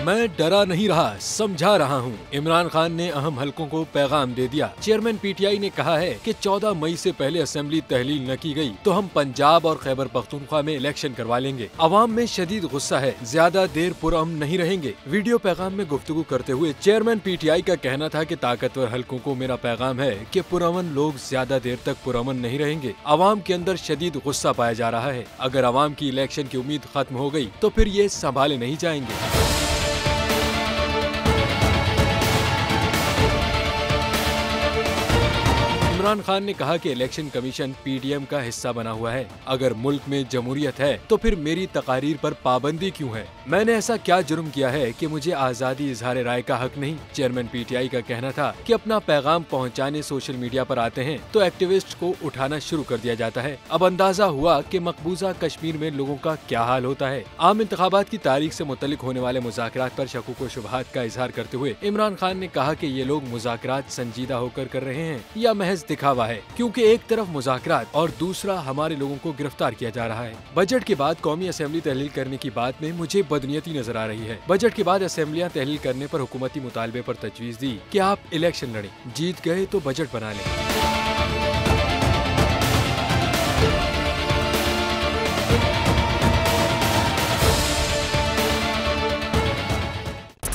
मैं डरा नहीं रहा, समझा रहा हूँ। इमरान खान ने अहम हलकों को पैगाम दे दिया। चेयरमैन पीटीआई ने कहा है कि 14 मई से पहले असेंबली तहलील न की गई तो हम पंजाब और खैबर पख्तूनख्वा में इलेक्शन करवा लेंगे। अवाम में शदीद गुस्सा है, ज्यादा देर पुरअमन नहीं रहेंगे। वीडियो पैगाम में गुफ्तगू करते हुए चेयरमैन पीटीआई का कहना था कि ताकतवर हलकों को मेरा पैगाम है कि पुरअमन लोग ज्यादा देर तक पुरअमन नहीं रहेंगे। अवाम के अंदर शदीद गुस्सा पाया जा रहा है। अगर अवाम की इलेक्शन की उम्मीद खत्म हो गई तो फिर ये संभाले नहीं जाएंगे। इमरान खान ने कहा कि इलेक्शन कमीशन पीडीएम का हिस्सा बना हुआ है। अगर मुल्क में जमहूरियत है तो फिर मेरी तकारीर पर पाबंदी क्यों है? मैंने ऐसा क्या जुर्म किया है कि मुझे आजादी इजहार राय का हक नहीं? चेयरमैन पीटीआई का कहना था कि अपना पैगाम पहुंचाने सोशल मीडिया पर आते हैं तो एक्टिविस्ट को उठाना शुरू कर दिया जाता है। अब अंदाजा हुआ कि मकबूजा कश्मीर में लोगों का क्या हाल होता है। आम इंतखाबात की तारीख से मुतल्लिक होने वाले मुज़ाकरात पर शकूक व शुबहात का इजहार करते हुए इमरान खान ने कहा कि ये लोग मुज़ाकरात संजीदा होकर कर रहे हैं या महज दिखावा है, क्योंकि एक तरफ मुज़ाकरात और दूसरा हमारे लोगों को गिरफ्तार किया जा रहा है। बजट के बाद कौमी असेंबली तहलील करने की बात में मुझे बदनीयती नजर आ रही है। बजट के बाद असेंबलियां तहलील करने पर हुकूमती मुतालबे पर तजवीज़ दी कि आप इलेक्शन लड़ें, जीत गए तो बजट बना लें।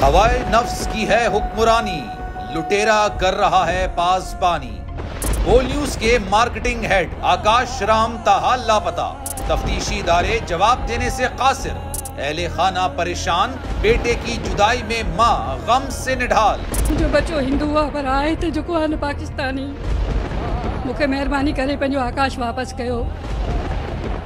हवाए नफ्स की है हुक्मरानी, लुटेरा कर रहा है पासबानी। बोल न्यूज के मार्केटिंग हेड आकाश राम ताहाल लापता, तफ्तीशी इदारे जवाब देने से कासिर। अहले खाना परेशान, बेटे की जुदाई में माँ गम से निढाल। जो बच्चो हिंदू पर आए थे जो को पाकिस्तानी, मुझे मेहरबानी करे पंजो आकाश वापस कयो।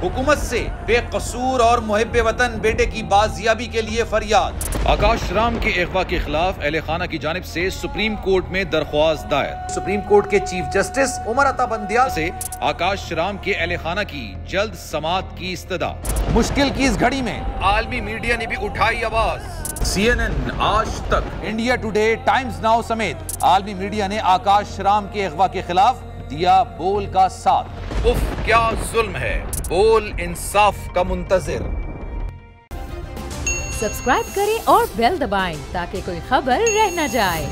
हुकूमत से बेकसूर और मुहिब्बे वतन बेटे की बाजियाबी के लिए फरियाद। आकाश राम के अगवा के खिलाफ अहले खाना की जानिब से सुप्रीम कोर्ट में दरख्वास्त दायर। सुप्रीम कोर्ट के चीफ जस्टिस उमर अता बंदियाल से आकाश राम के अहले खाना की जल्द समाअत की इस्तदा। मुश्किल की इस घड़ी में आलमी मीडिया ने भी उठाई आवाज। CNN, आज तक, इंडिया टुडे, टाइम्स नाउ समेत आलमी मीडिया ने आकाश राम के अगवा के खिलाफ दिया बोल का साथ। उफ क्या जुल्म है, बोल इंसाफ का मुंतजिर। सब्सक्राइब करें और बेल दबाएं ताकि कोई खबर रह न जाए।